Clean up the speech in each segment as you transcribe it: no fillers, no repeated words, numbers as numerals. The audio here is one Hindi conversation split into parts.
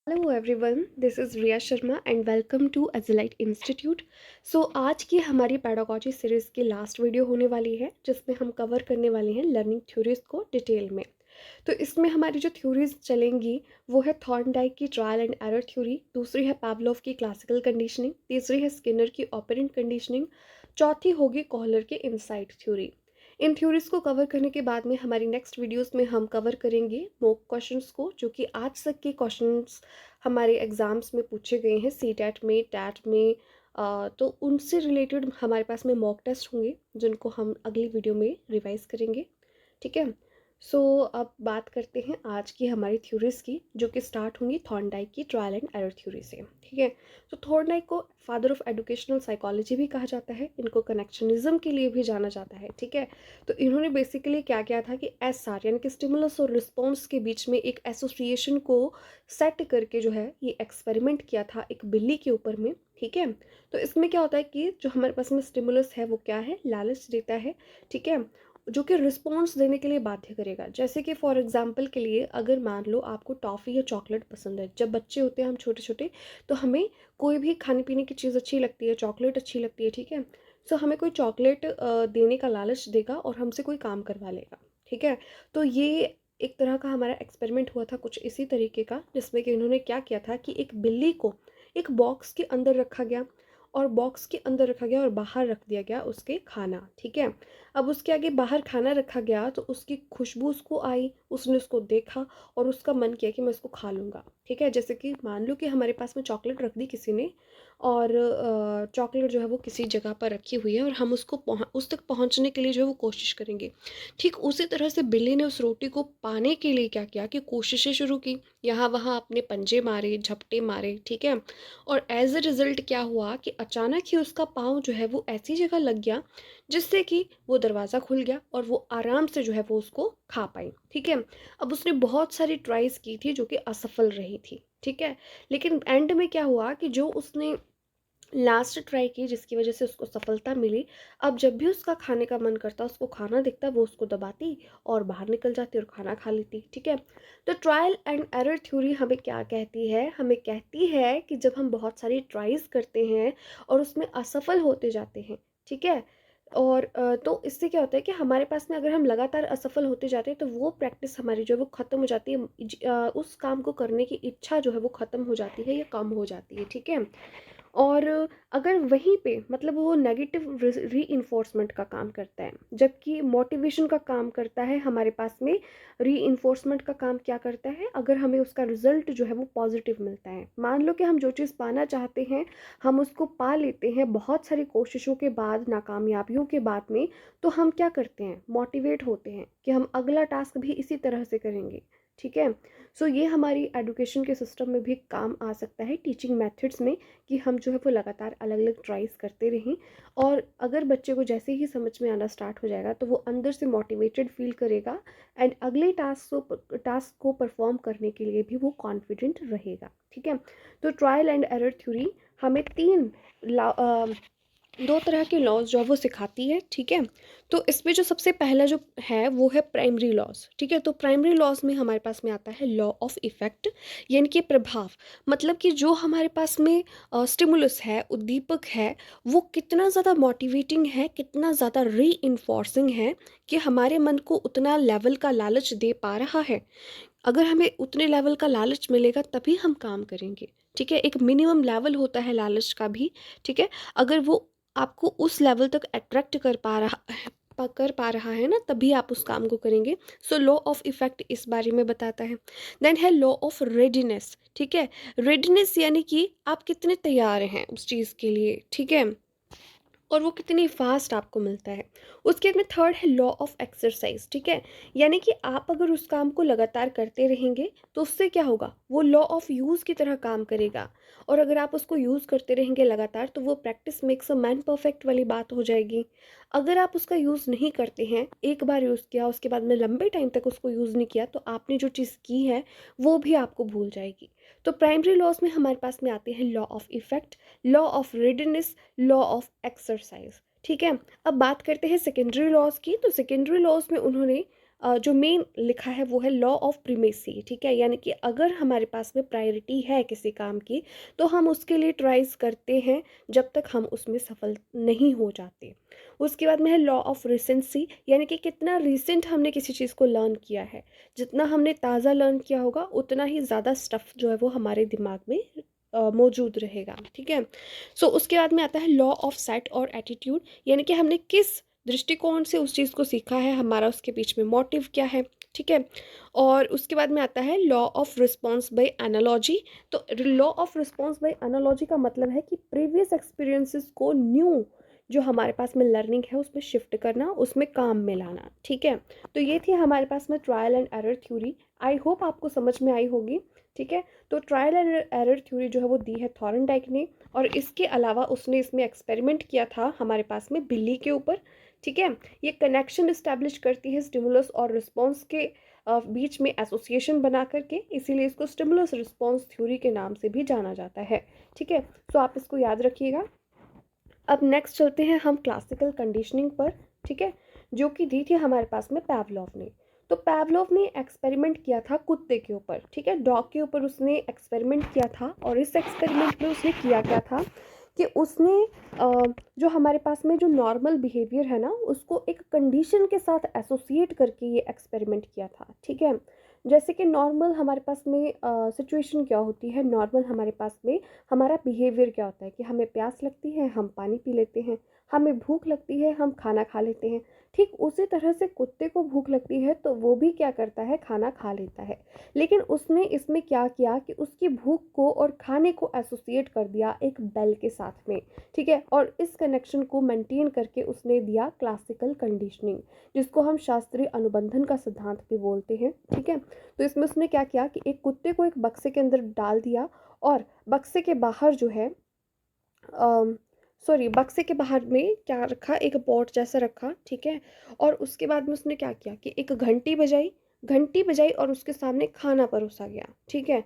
Hello everyone, this is Riya Sharma and welcome to एज़लाइट इंस्टीट्यूट। आज की हमारी पेडागोजी सीरीज़ की लास्ट वीडियो होने वाली है, जिसमें हम कवर करने वाले हैं लर्निंग थ्योरीज़ को डिटेल में। तो इसमें हमारी जो थ्योरीज़ चलेंगी वो है थॉर्नडाइक की ट्रायल एंड एरर थ्योरी, दूसरी है पावलोव की क्लासिकल कंडीशनिंग, तीसरी है स्किनर की ऑपरेंट कंडीशनिंग, चौथी होगी कॉलर के इनसाइट थ्योरी। इन थ्योरीज़ को कवर करने के बाद में हमारी नेक्स्ट वीडियोस में हम कवर करेंगे मॉक क्वेश्चंस को, जो कि आज तक के क्वेश्चंस हमारे एग्ज़ाम्स में पूछे गए हैं, सी टैट में, टैट में। तो उनसे रिलेटेड हमारे पास में मॉक टेस्ट होंगे, जिनको हम अगली वीडियो में रिवाइज करेंगे। ठीक है। अब बात करते हैं आज की हमारी थ्योरीज़ की, जो कि स्टार्ट होंगी थॉर्नडाइक की ट्रायल एंड एरर थ्योरी से। ठीक है। तो थॉर्नडाइक को फादर ऑफ एजुकेशनल साइकोलॉजी भी कहा जाता है, इनको कनेक्शनिज्म के लिए भी जाना जाता है। ठीक है। तो इन्होंने बेसिकली क्या किया था कि एसआर यानी कि स्टिमुलस और रिस्पॉन्स के बीच में एक एसोसिएशन को सेट करके जो है ये एक्सपेरिमेंट किया था एक बिल्ली के ऊपर में। ठीक है। तो इसमें क्या होता है कि जो हमारे पास में स्टिमुलस है वो क्या है, लालच देता है। ठीक है। जो कि रिस्पॉन्स देने के लिए बाध्य करेगा। जैसे कि फॉर एग्जांपल के लिए अगर मान लो आपको टॉफ़ी या चॉकलेट पसंद है, जब बच्चे होते हैं हम छोटे छोटे, तो हमें कोई भी खाने पीने की चीज़ अच्छी लगती है, चॉकलेट अच्छी लगती है। ठीक है। हमें कोई चॉकलेट देने का लालच देगा और हमसे कोई काम करवा लेगा। ठीक है। तो ये एक तरह का हमारा एक्सपेरिमेंट हुआ था कुछ इसी तरीके का, जिसमें कि इन्होंने क्या किया था कि एक बिल्ली को एक बॉक्स के अंदर रखा गया, और बॉक्स के अंदर रखा गया और बाहर रख दिया गया उसके खाना। ठीक है। अब उसके आगे बाहर खाना रखा गया तो उसकी खुशबू उसको आई, उसने उसको देखा और उसका मन किया कि मैं इसको खा लूँगा। ठीक है। जैसे कि मान लो कि हमारे पास में चॉकलेट रख दी किसी ने, और चॉकलेट जो है वो किसी जगह पर रखी हुई है और हम उस तक पहुंचने के लिए जो है वो कोशिश करेंगे। ठीक उसी तरह से बिल्ली ने उस रोटी को पाने के लिए क्या किया कि कोशिशें शुरू की, यहाँ वहाँ अपने पंजे मारे, झपटे मारे। ठीक है। और एज अ रिजल्ट क्या हुआ कि अचानक ही उसका पाँव जो है वो ऐसी जगह लग गया, जिससे कि वो दरवाज़ा खुल गया और वो आराम से जो है वो उसको खा पाई। ठीक है। अब उसने बहुत सारी ट्राइज़ की थी जो कि असफल रही थी। ठीक है। लेकिन एंड में क्या हुआ कि जो उसने लास्ट ट्राई की, जिसकी वजह से उसको सफलता मिली, अब जब भी उसका खाने का मन करता, उसको खाना दिखता, वो उसको दबाती और बाहर निकल जाती और खाना खा लेती। ठीक है। तो ट्रायल एंड एरर थ्योरी हमें क्या कहती है, हमें कहती है कि जब हम बहुत सारी ट्राइज करते हैं और उसमें असफल होते जाते हैं। ठीक है। और तो इससे क्या होता है कि हमारे पास में अगर हम लगातार असफल होते जाते हैं तो वो प्रैक्टिस हमारी जो है वो ख़त्म हो जाती है, उस काम को करने की इच्छा जो है वो ख़त्म हो जाती है या कम हो जाती है। ठीक है। और अगर वहीं पे मतलब वो नेगेटिव री का काम करता है, जबकि मोटिवेशन का काम करता है हमारे पास में। री का काम क्या करता है, अगर हमें उसका रिजल्ट जो है वो पॉजिटिव मिलता है, मान लो कि हम जो चीज़ पाना चाहते हैं हम उसको पा लेते हैं बहुत सारी कोशिशों के बाद, नाकामयाबियों के बाद में, तो हम क्या करते हैं, मोटिवेट होते हैं कि हम अगला टास्क भी इसी तरह से करेंगे। ठीक है। ये हमारी एजुकेशन के सिस्टम में भी काम आ सकता है, टीचिंग मेथड्स में, कि हम जो है वो लगातार अलग अलग ट्राइज करते रहें। और अगर बच्चे को जैसे ही समझ में आना स्टार्ट हो जाएगा तो वो अंदर से मोटिवेटेड फील करेगा, एंड अगले टास्क को परफॉर्म करने के लिए भी वो कॉन्फिडेंट रहेगा। ठीक है। तो ट्रायल एंड एरर थ्योरी हमें दो तरह के लॉज जो है वो सिखाती है। ठीक है। तो इसमें जो सबसे पहला जो है वो है प्राइमरी लॉज। ठीक है। तो प्राइमरी लॉज में हमारे पास में आता है लॉ ऑफ इफेक्ट, यानी कि प्रभाव। मतलब कि जो हमारे पास में स्टिमुलस है, उद्दीपक है, वो कितना ज़्यादा मोटिवेटिंग है, कितना ज़्यादा री इन्फोर्सिंग है कि हमारे मन को उतना लेवल का लालच दे पा रहा है। अगर हमें उतने लेवल का लालच मिलेगा तभी हम काम करेंगे। ठीक है। एक मिनिमम लेवल होता है लालच का भी। ठीक है। अगर वो आपको उस लेवल तक अट्रैक्ट कर पा रहा है ना, तभी आप उस काम को करेंगे। लॉ ऑफ इफेक्ट इस बारे में बताता है। देन है लॉ ऑफ रेडीनेस। ठीक है। रेडीनेस यानी कि आप कितने तैयार हैं उस चीज़ के लिए। ठीक है। और वो कितनी फास्ट आपको मिलता है। उसके बाद में थर्ड है लॉ ऑफ एक्सरसाइज। ठीक है। यानी कि आप अगर उस काम को लगातार करते रहेंगे तो उससे क्या होगा, वो लॉ ऑफ यूज़ की तरह काम करेगा। और अगर आप उसको यूज़ करते रहेंगे लगातार तो वो practice makes a man perfect वाली बात हो जाएगी। अगर आप उसका यूज़ नहीं करते हैं, एक बार यूज़ किया उसके बाद में लंबे टाइम तक उसको यूज़ नहीं किया, तो आपने जो चीज़ की है वो भी आपको भूल जाएगी। तो प्राइमरी लॉज में हमारे पास में आते हैं law of effect, law of readiness, law of exercise. ठीक है। अब बात करते हैं सेकेंडरी लॉज की। तो सेकेंडरी लॉज में उन्होंने जो मेन लिखा है वो है लॉ ऑफ प्रीमेसी, ठीक है। यानी कि अगर हमारे पास में प्रायोरिटी है किसी काम की तो हम उसके लिए ट्राइज करते हैं जब तक हम उसमें सफल नहीं हो जाते। उसके बाद में है लॉ ऑफ रिसेंसी, यानी कि कितना रिसेंट हमने किसी चीज़ को लर्न किया है। जितना हमने ताज़ा लर्न किया होगा उतना ही ज़्यादा स्टफ़ जो है वो हमारे दिमाग में मौजूद रहेगा, ठीक है। सो उसके बाद में आता है लॉ ऑफ सेट और एटीट्यूड, यानी कि हमने किस दृष्टिकोण से उस चीज़ को सीखा है, हमारा उसके बीच में मोटिव क्या है, ठीक है। और उसके बाद में आता है law of response by analogy. तो law of response by analogy का मतलब है कि प्रीवियस एक्सपीरियंसेस को न्यू जो हमारे पास में लर्निंग है उसमें शिफ्ट करना, उसमें काम में लाना, ठीक है। तो ये थी हमारे पास में trial and error theory. I hope आपको समझ में आई होगी, ठीक है। तो ट्रायल एंड एरर थ्योरी जो है वो दी है थॉर्नडाइक ने, और इसके अलावा उसने इसमें एक्सपेरिमेंट किया था हमारे पास में बिल्ली के ऊपर, ठीक है। ये कनेक्शन इस्टेब्लिश करती है स्टिमुलस और रिस्पॉन्स के बीच में एसोसिएशन बना करके, इसीलिए इसको स्टिमुलस रिस्पॉन्स थ्योरी के नाम से भी जाना जाता है, ठीक है। तो आप इसको याद रखिएगा। अब नेक्स्ट चलते हैं हम क्लासिकल कंडीशनिंग पर, ठीक है, जो कि दी थी हमारे पास में पैवलोव ने। तो पैवलोव ने एक्सपेरिमेंट किया था कुत्ते के ऊपर, ठीक है, डॉग के ऊपर उसने एक्सपेरिमेंट किया था। और इस एक्सपेरिमेंट में उसने किया क्या था कि उसने जो हमारे पास में जो नॉर्मल बिहेवियर है ना उसको एक कंडीशन के साथ एसोसिएट करके ये एक्सपेरिमेंट किया था, ठीक है। जैसे कि नॉर्मल हमारे पास में सिचुएशन क्या होती है, नॉर्मल हमारे पास में हमारा बिहेवियर क्या होता है कि हमें प्यास लगती है हम पानी पी लेते हैं, हमें भूख लगती है हम खाना खा लेते हैं। ठीक उसी तरह से कुत्ते को भूख लगती है तो वो भी क्या करता है, खाना खा लेता है। लेकिन उसने इसमें क्या किया कि उसकी भूख को और खाने को एसोसिएट कर दिया एक बेल के साथ में, ठीक है। और इस कनेक्शन को मेंटेन करके उसने दिया क्लासिकल कंडीशनिंग, जिसको हम शास्त्रीय अनुबंधन का सिद्धांत भी बोलते हैं, ठीक है। तो इसमें उसने क्या किया कि एक कुत्ते को एक बक्से के अंदर डाल दिया, और बक्से के बाहर जो है बक्से के बाहर में क्या रखा, एक पॉट जैसा रखा, ठीक है। और उसके बाद में उसने क्या किया कि एक घंटी बजाई, घंटी बजाई और उसके सामने खाना परोसा गया, ठीक है।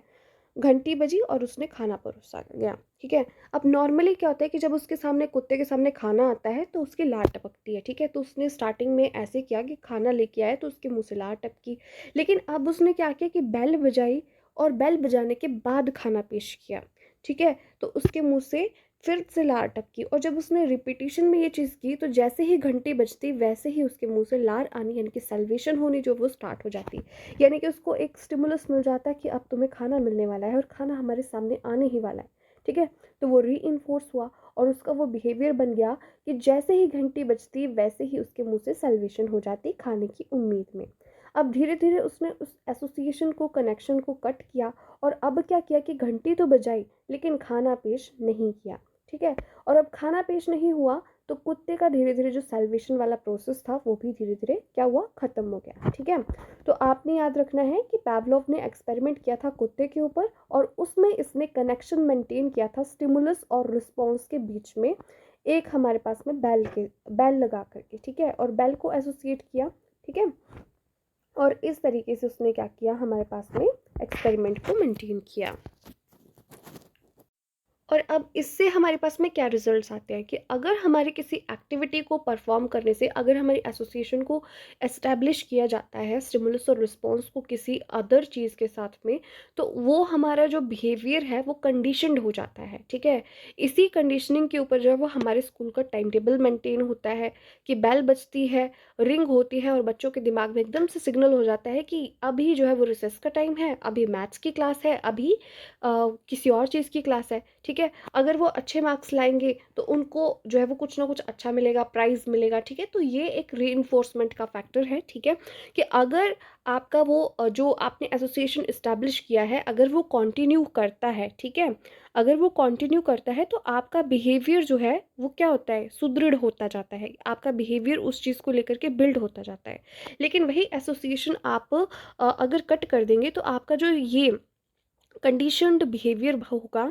घंटी बजी और उसने खाना परोसा गया, ठीक है। अब नॉर्मली क्या होता है कि जब उसके सामने, कुत्ते के सामने खाना आता है तो उसकी लार टपकती है, ठीक है। तो उसने स्टार्टिंग में ऐसे किया कि खाना लेके आया तो उसके मुंह से लार टपकी। लेकिन अब उसने क्या किया कि बेल बजाई, और बेल बजाने के बाद खाना पेश किया, ठीक है। तो उसके मुंह से फिर से लार टपकी, और जब उसने रिपीटिशन में ये चीज़ की तो जैसे ही घंटी बजती वैसे ही उसके मुंह से लार आनी, यानी कि सैल्वेशन होनी जो वो स्टार्ट हो जाती। यानी कि उसको एक स्टिमुलस मिल जाता है कि अब तुम्हें खाना मिलने वाला है और खाना हमारे सामने आने ही वाला है, ठीक है। तो वो री इन्फोर्स हुआ और उसका वो बिहेवियर बन गया कि जैसे ही घंटी बजती वैसे ही उसके मुंह से सैल्वेशन हो जाती खाने की उम्मीद में। अब धीरे धीरे उसने उस एसोसिएशन को, कनेक्शन को कट किया, और अब क्या किया कि घंटी तो बजाई लेकिन खाना पेश नहीं किया, ठीक है। और अब खाना पेश नहीं हुआ तो कुत्ते का धीरे धीरे जो सैल्वेशन वाला प्रोसेस था वो भी धीरे धीरे क्या हुआ, खत्म हो गया, ठीक है। तो आपने याद रखना है कि पैवलोव ने एक्सपेरिमेंट किया था कुत्ते के ऊपर, और उसमें इसने कनेक्शन मेंटेन किया था स्टिमुलस और रिस्पॉन्स के बीच में, एक हमारे पास में बेल लगा करके, ठीक है, और बेल को एसोसिएट किया, ठीक है। और इस तरीके से उसने क्या किया, हमारे पास में एक्सपेरिमेंट को मेंटेन किया। और अब इससे हमारे पास में क्या रिजल्ट्स आते हैं कि अगर हमारी किसी एक्टिविटी को परफॉर्म करने से, अगर हमारी एसोसिएशन को एस्टैब्लिश किया जाता है स्टिमुलस और रिस्पॉन्स को किसी अदर चीज़ के साथ में, तो वो हमारा जो बिहेवियर है वो कंडीशनड हो जाता है, ठीक है। इसी कंडीशनिंग के ऊपर जो है वो हमारे स्कूल का टाइम टेबल मेंटेन होता है कि बेल बजती है, रिंग होती है, और बच्चों के दिमाग में एकदम से सिग्नल हो जाता है कि अभी जो है वो रिसेस का टाइम है, अभी मैथ्स की क्लास है, अभी किसी और चीज़ की क्लास है, ठीक है। अगर वो अच्छे मार्क्स लाएंगे तो उनको जो है वो कुछ ना कुछ अच्छा मिलेगा, प्राइज़ मिलेगा, ठीक है। तो ये एक रीइंफोर्समेंट का फैक्टर है, ठीक है, कि अगर आपका वो जो आपने एसोसिएशन इस्टेब्लिश किया है अगर वो कंटिन्यू करता है, ठीक है, अगर वो कंटिन्यू करता है तो आपका बिहेवियर जो है वो क्या होता है, सुदृढ़ होता जाता है, आपका बिहेवियर उस चीज़ को लेकर के बिल्ड होता जाता है। लेकिन वही एसोसिएशन आप अगर कट कर देंगे तो आपका जो ये कंडीशन्ड बिहेवियर होगा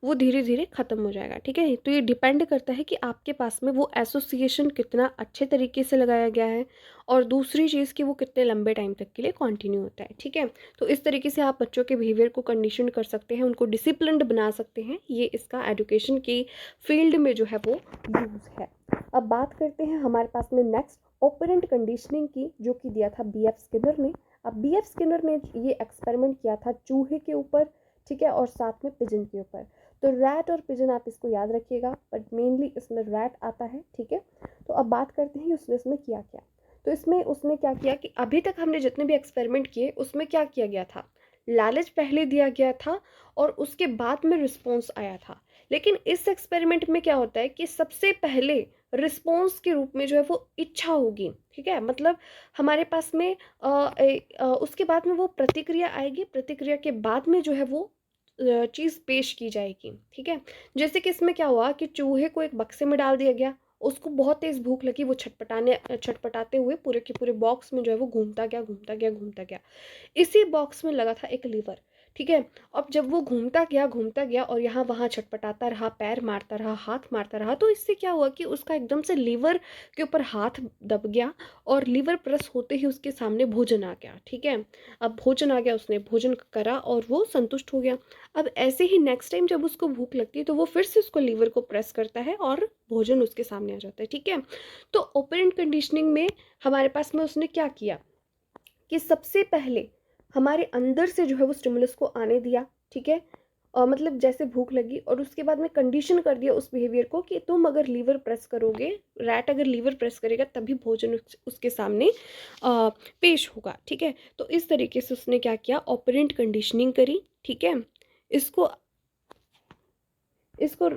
वो धीरे धीरे ख़त्म हो जाएगा, ठीक है। तो ये डिपेंड करता है कि आपके पास में वो एसोसिएशन कितना अच्छे तरीके से लगाया गया है, और दूसरी चीज़ कि वो कितने लंबे टाइम तक के लिए कंटिन्यू होता है, ठीक है। तो इस तरीके से आप बच्चों के बिहेवियर को कंडीशन कर सकते हैं, उनको डिसिप्लिन्ड बना सकते हैं। ये इसका एजुकेशन की फील्ड में जो है वो यूज़ है। अब बात करते हैं हमारे पास में नेक्स्ट ऑपरेंट कंडीशनिंग की, जो कि दिया था बी एफ स्किनर ने। अब बी एफ स्किनर ने ये एक्सपेरिमेंट किया था चूहे के ऊपर, ठीक है, और साथ में पिजन के ऊपर। तो रैट और पिजन आप इसको याद रखिएगा, बट मेनली इसमें रैट आता है, ठीक है। तो अब बात करते हैं उसने इसमें किया क्या। तो इसमें उसने क्या किया कि अभी तक हमने जितने भी एक्सपेरिमेंट किए उसमें क्या किया गया था, लालच पहले दिया गया था और उसके बाद में रिस्पॉन्स आया था। लेकिन इस एक्सपेरिमेंट में क्या होता है कि सबसे पहले रिस्पॉन्स के रूप में जो है वो इच्छा होगी, ठीक है। मतलब हमारे पास में उसके बाद में वो प्रतिक्रिया आएगी, प्रतिक्रिया के बाद में जो है वो चीज़ पेश की जाएगी, ठीक है। जैसे कि इसमें क्या हुआ कि चूहे को एक बक्से में डाल दिया गया, उसको बहुत तेज भूख लगी, वो छटपटाते हुए पूरे के पूरे बॉक्स में जो है वो घूमता गया घूमता गया घूमता गया। इसी बॉक्स में लगा था एक लीवर, ठीक है। अब जब वो घूमता गया और यहाँ वहाँ छटपटाता रहा, पैर मारता रहा, हाथ मारता रहा, तो इससे क्या हुआ कि उसका एकदम से लीवर के ऊपर हाथ दब गया और लीवर प्रेस होते ही उसके सामने भोजन आ गया, ठीक है। अब भोजन आ गया, उसने भोजन करा और वो संतुष्ट हो गया। अब ऐसे ही नेक्स्ट टाइम जब उसको भूख लगती है तो वो फिर से उसको लीवर को प्रेस करता है और भोजन उसके सामने आ जाता है, ठीक है। तो ऑपरेंट कंडीशनिंग में हमारे पास में उसने क्या किया कि सबसे पहले हमारे अंदर से जो है वो स्टिमुलस को आने दिया, ठीक है। मतलब जैसे भूख लगी और उसके बाद में कंडीशन कर दिया उस बिहेवियर को कि तुम अगर लीवर प्रेस करोगे, रैट अगर लीवर प्रेस करेगा तभी भोजन उसके सामने पेश होगा, ठीक है। तो इस तरीके से उसने क्या किया, ऑपरेंट कंडीशनिंग करी, ठीक है। इसको इसको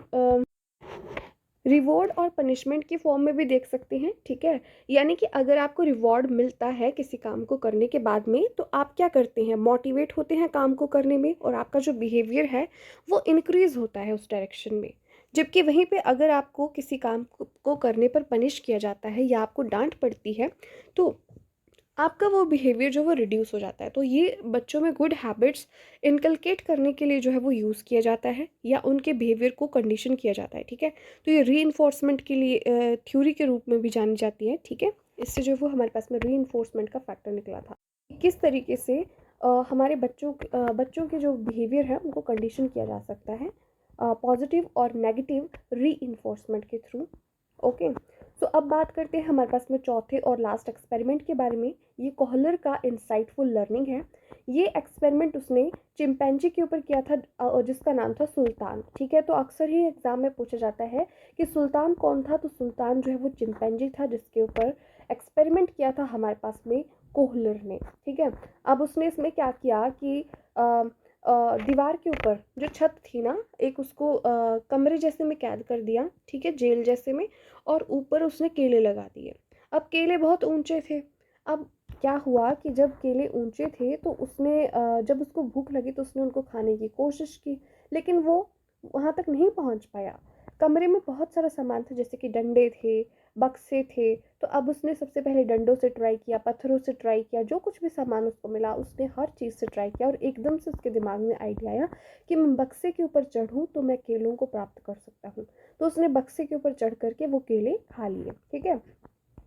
रिवॉर्ड और पनिशमेंट की फॉर्म में भी देख सकते हैं, ठीक है। यानी कि अगर आपको रिवॉर्ड मिलता है किसी काम को करने के बाद में तो आप क्या करते हैं, मोटिवेट होते हैं काम को करने में और आपका जो बिहेवियर है वो इंक्रीज होता है उस डायरेक्शन में। जबकि वहीं पे अगर आपको किसी काम को करने पर पनिश किया जाता है या आपको डांट पड़ती है तो आपका वो बिहेवियर जो वो रिड्यूस हो जाता है। तो ये बच्चों में गुड हैबिट्स इनकलकेट करने के लिए जो है वो यूज़ किया जाता है या उनके बिहेवियर को कंडीशन किया जाता है, ठीक है। तो ये री के लिए थ्योरी के रूप में भी जानी जाती है, ठीक है। इससे जो वो हमारे पास में री का फैक्टर निकला था, किस तरीके से हमारे बच्चों के जो बिहेवियर है उनको कंडीशन किया जा सकता है पॉजिटिव और नेगेटिव री के थ्रू। ओके। सो अब बात करते हैं हमारे पास में चौथे और लास्ट एक्सपेरिमेंट के बारे में। ये कोहलर का इंसाइटफुल लर्निंग है। ये एक्सपेरिमेंट उसने चिंपैंजी के ऊपर किया था जिसका नाम था सुल्तान, ठीक है। तो अक्सर ही एग्जाम में पूछा जाता है कि सुल्तान कौन था। तो सुल्तान जो है वो चिंपैंजी था जिसके ऊपर एक्सपेरिमेंट किया था हमारे पास में कोहलर ने, ठीक है। अब उसने इसमें क्या किया कि दीवार के ऊपर जो छत थी ना, एक उसको कमरे जैसे में कैद कर दिया, ठीक है, जेल जैसे में, और ऊपर उसने केले लगा दिए। अब केले बहुत ऊंचे थे। अब क्या हुआ कि जब केले ऊंचे थे तो उसने जब उसको भूख लगी तो उसने उनको खाने की कोशिश की, लेकिन वो वहाँ तक नहीं पहुँच पाया। कमरे में बहुत सारा सामान था, जैसे कि डंडे थे, बक्से थे। तो अब उसने सबसे पहले डंडों से ट्राई किया, पत्थरों से ट्राई किया, जो कुछ भी सामान उसको मिला उसने हर चीज़ से ट्राई किया और एकदम से उसके दिमाग में आइडिया आया कि मैं बक्से के ऊपर चढ़ूँ तो मैं केलों को प्राप्त कर सकता हूँ। तो उसने बक्से के ऊपर चढ़ करके वो केले खा लिए, ठीक है।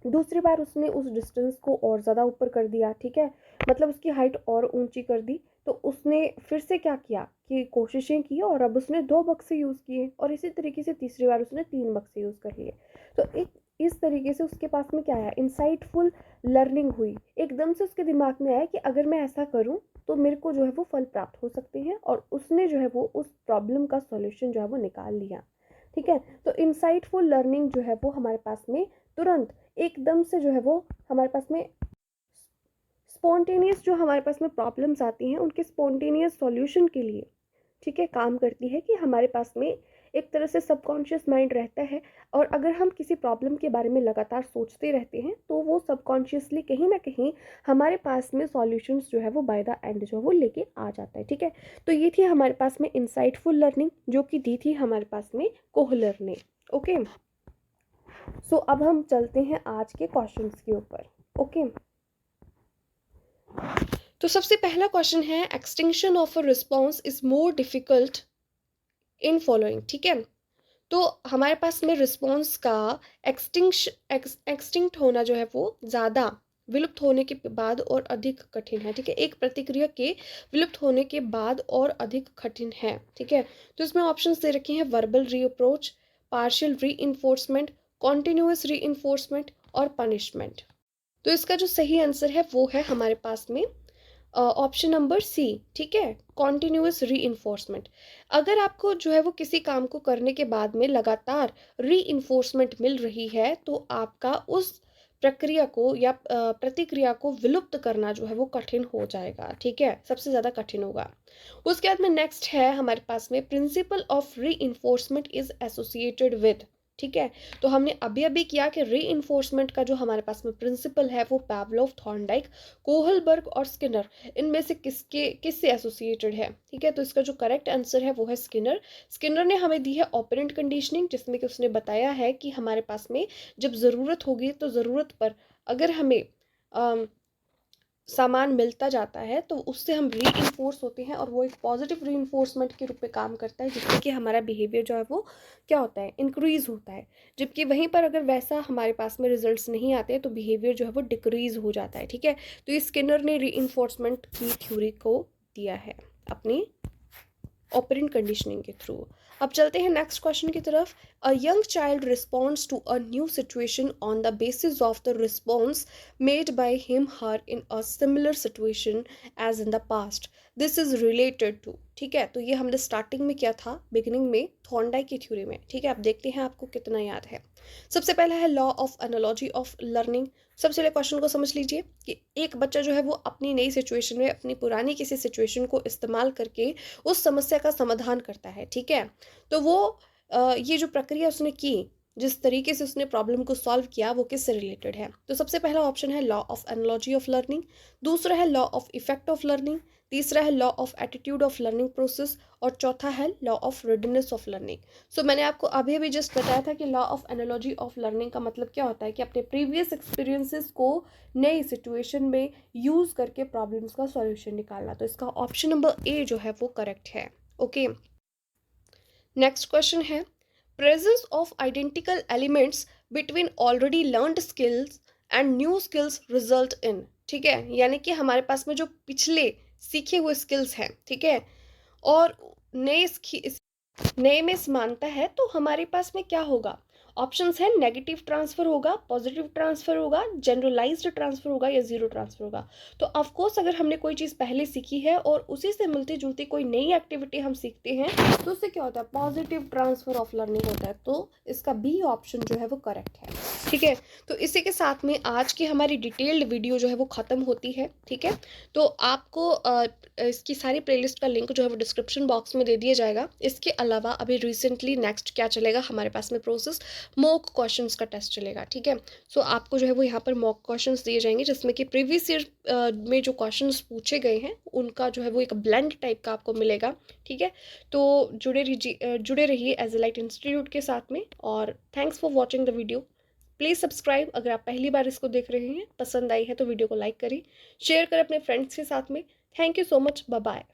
दूसरी बार उसने उस डिस्टेंस को और ज़्यादा ऊपर कर दिया, ठीक है, मतलब उसकी हाइट और ऊंची कर दी। तो उसने फिर से क्या किया कि कोशिशें की और अब उसने 2 बक्से यूज़ किए और इसी तरीके से तीसरी बार उसने 3 बक्से यूज़ कर लिए। तो एक इस तरीके से उसके पास में क्या आया, इंसाइटफुल लर्निंग हुई। एकदम से उसके दिमाग में आया कि अगर मैं ऐसा करूं तो मेरे को जो है वो फल प्राप्त हो सकते हैं और उसने जो है वो उस प्रॉब्लम का सॉल्यूशन जो है वो निकाल लिया, ठीक है। तो इंसाइटफुल लर्निंग जो है वो हमारे पास में तुरंत एकदम से जो है वो हमारे पास में स्पॉन्टेनियस जो हमारे पास में प्रॉब्लम्स आती हैं उनके स्पॉन्टेनियस सॉल्यूशन के लिए, ठीक है, काम करती है। कि हमारे पास में एक तरह से सबकॉन्शियस माइंड रहता है और अगर हम किसी प्रॉब्लम के बारे में लगातार सोचते रहते हैं तो वो सबकॉन्शियसली कहीं ना कहीं हमारे पास में सॉल्यूशंस जो है वो बाय द एंड जो है वो लेके आ जाता है, ठीक है। तो ये थी हमारे पास में इंसाइटफुल लर्निंग जो कि दी थी हमारे पास में कोहलर ने। ओके। सो अब हम चलते हैं आज के क्वेश्चंस के ऊपर। ओके। तो सबसे पहला क्वेश्चन है, extinction of a response is more difficult in following, ठीक है। तो हमारे पास में रिस्पॉन्स का एक्सटिंक्ट होना जो है वो ज़्यादा विलुप्त होने के बाद और अधिक कठिन है, ठीक है। एक प्रतिक्रिया के विलुप्त होने के बाद और अधिक कठिन है, ठीक है। तो इसमें ऑप्शंस दे रखे हैं, वर्बल री अप्रोच, पार्शियल री इन्फोर्समेंट, कॉन्टिन्यूस री इन्फोर्समेंट और पनिशमेंट। तो इसका जो सही आंसर है वो है हमारे पास में ऑप्शन नंबर सी, ठीक है, कॉन्टिन्यूअस री। अगर आपको जो है वो किसी काम को करने के बाद में लगातार री मिल रही है तो आपका उस प्रक्रिया को या प्रतिक्रिया को विलुप्त करना जो है वो कठिन हो जाएगा, ठीक है, सबसे ज़्यादा कठिन होगा। उसके बाद में नेक्स्ट है हमारे पास में प्रिंसिपल ऑफ री इज एसोसिएटेड विद, ठीक है। तो हमने अभी अभी किया कि री का जो हमारे पास में प्रिंसिपल है वो पैवलोव, थॉर्नडाइक, कोहलबर्ग और स्किनर, इनमें से किससे एसोसिएटेड है, ठीक है। तो इसका जो करेक्ट आंसर है वो है स्किनर। स्किनर ने हमें दी है ऑपरेंट कंडीशनिंग, जिसमें कि उसने बताया है कि हमारे पास में जब ज़रूरत होगी तो ज़रूरत पर अगर हमें सामान मिलता जाता है तो उससे हम री होते हैं, और वो एक पॉजिटिव री के रूप में काम करता है, जिससे कि हमारा बिहेवियर जो है वो क्या होता है, इंक्रीज़ होता है। जबकि वहीं पर अगर वैसा हमारे पास में रिजल्ट्स नहीं आते तो बिहेवियर जो है वो डिक्रीज़ हो जाता है, ठीक है। तो ये स्किनर ने री की थ्योरी को दिया है अपनी ऑपरेंट कंडीशनिंग के थ्रू। अब चलते हैं नेक्स्ट क्वेश्चन की तरफ। A young child responds to a new situation on the basis of the response made by him her in a similar situation as in the past, this is related to, ठीक है। तो ये हमने स्टार्टिंग में किया था, बिगिनिंग में थॉर्नडाइक की थ्योरी में, ठीक है। अब देखते हैं आपको कितना याद है। सबसे पहला है law of analogy of learning. सबसे पहले क्वेश्चन को समझ लीजिए कि एक बच्चा जो है वो अपनी नई सिचुएशन में अपनी पुरानी किसी सिचुएशन को इस्तेमाल करके उस समस्या का समाधान करता है, ठीक है। तो वो ये जो प्रक्रिया उसने की, जिस तरीके से उसने प्रॉब्लम को सॉल्व किया, वो किससे रिलेटेड है। तो सबसे पहला ऑप्शन है law of analogy of learning, दूसरा है law of effect of learning, तीसरा है law of attitude of learning process, और चौथा है law of readiness of learning. So मैंने आपको अभी अभी जस्ट बताया था कि law of analogy of learning का मतलब क्या होता है कि अपने प्रीवियस एक्सपीरियंसेस को नई सिचुएशन में यूज़ करके प्रॉब्लम्स का सॉल्यूशन निकालना। तो इसका ऑप्शन नंबर ए जो है वो करेक्ट है। ओके, नेक्स्ट क्वेश्चन है presence of identical elements between already learned skills and new skills result in, ठीक है। यानी कि हमारे पास में जो पिछले सीखे हुए स्किल्स हैं, ठीक है, और नए में समानता है, तो हमारे पास में क्या होगा। ऑप्शंस है नेगेटिव ट्रांसफर होगा, पॉजिटिव ट्रांसफर होगा, जनरलाइज्ड ट्रांसफर होगा या जीरो ट्रांसफर होगा। तो ऑफ कोर्स अगर हमने कोई चीज़ पहले सीखी है और उसी से मिलती जुलती कोई नई एक्टिविटी हम सीखते हैं तो उससे क्या होता है, पॉजिटिव ट्रांसफर ऑफ लर्निंग होता है। तो इसका बी ऑप्शन जो है वो करेक्ट है, ठीक है। तो इसी के साथ में आज की हमारी डिटेल्ड वीडियो जो है वो ख़त्म होती है, ठीक है। तो आपको इसकी सारी प्लेलिस्ट का लिंक जो है वो डिस्क्रिप्शन बॉक्स में दे दिया जाएगा। इसके अलावा अभी रिसेंटली नेक्स्ट क्या चलेगा हमारे पास में प्रोसेस, मॉक क्वेश्चंस का टेस्ट चलेगा, ठीक है। सो आपको जो है वो यहाँ पर मॉक क्वेश्चंस दिए जाएंगे, जिसमें कि प्रीवियस ईयर में जो क्वेश्चंस पूछे गए हैं उनका जो है वो एक ब्लेंड टाइप का आपको मिलेगा, ठीक है। तो जुड़े रहिए एज़लाइट इंस्टीट्यूट के साथ में, और thanks for watching the video. Please subscribe अगर आप पहली बार इसको देख रहे हैं। पसंद आई है तो वीडियो को लाइक करें, शेयर करें अपने फ्रेंड्स के साथ में। Thank you so much, bye bye.